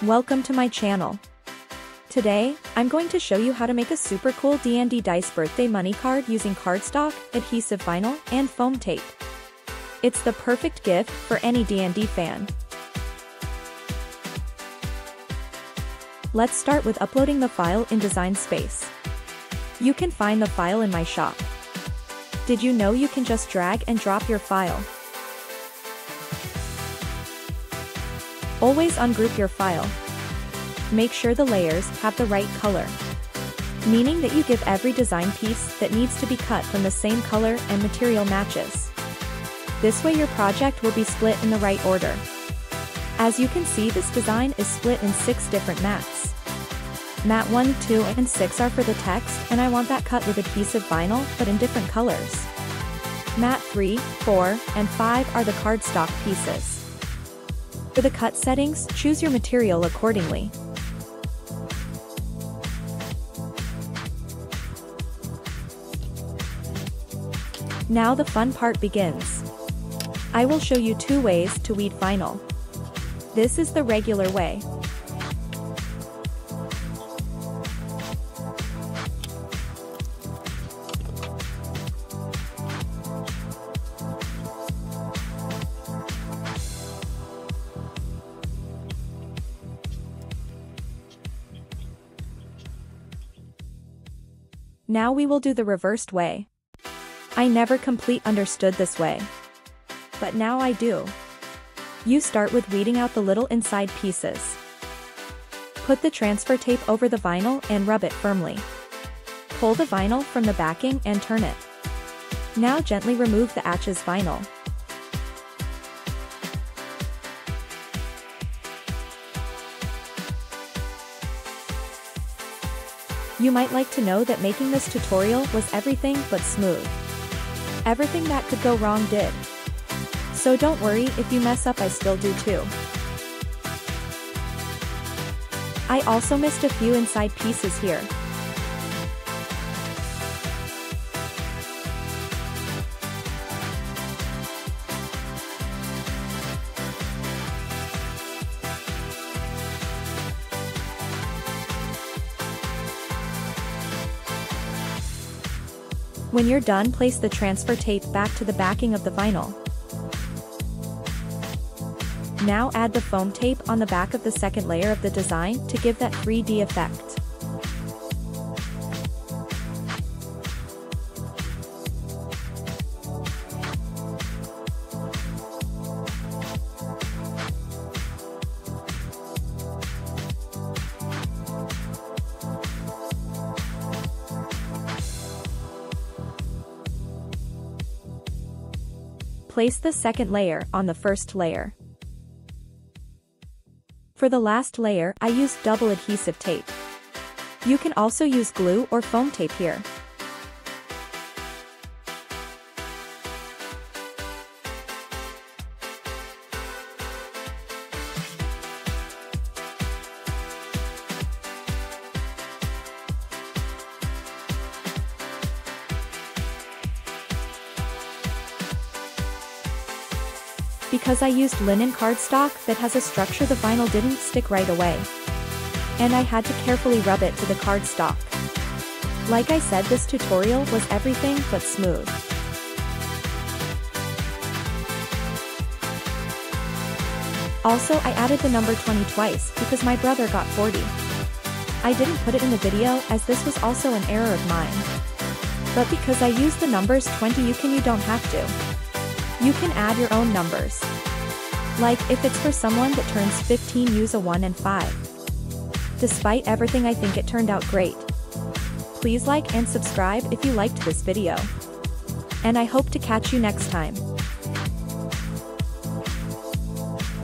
Welcome to my channel. Today, I'm going to show you how to make a super cool D&D Dice birthday money card using cardstock, adhesive vinyl, and foam tape. It's the perfect gift for any D&D fan. Let's start with uploading the file in Design Space. You can find the file in my shop. Did you know you can just drag and drop your file? Always ungroup your file. Make sure the layers have the right color, meaning that you give every design piece that needs to be cut from the same color and material matches. This way your project will be split in the right order. As you can see, this design is split in 6 different mats. Mat 1, 2, and 6 are for the text, and I want that cut with adhesive vinyl but in different colors. Mat 3, 4, and 5 are the cardstock pieces. For the cut settings, choose your material accordingly. Now the fun part begins. I will show you 2 ways to weed vinyl. This is the regular way. Now we will do the reversed way. I never completely understood this way, but now I do. You start with weeding out the little inside pieces. Put the transfer tape over the vinyl and rub it firmly. Pull the vinyl from the backing and turn it. Now gently remove the Atch's vinyl. You might like to know that making this tutorial was everything but smooth. Everything that could go wrong did. So don't worry if you mess up, I still do too. I also missed a few inside pieces here. When you're done, place the transfer tape back to the backing of the vinyl. Now add the foam tape on the back of the second layer of the design to give that 3D effect. Place the second layer on the first layer. For the last layer, I used double adhesive tape. You can also use glue or foam tape here. Because I used linen cardstock that has a structure, the vinyl didn't stick right away. And I had to carefully rub it to the cardstock. Like I said, this tutorial was everything but smooth. Also, I added the number 20 twice because my brother got 40. I didn't put it in the video as this was also an error of mine. But because I used the numbers 20, you don't have to. You can add your own numbers. Like if it's for someone that turns 15, use a 1 and 5. Despite everything, I think it turned out great. Please like and subscribe if you liked this video. And I hope to catch you next time.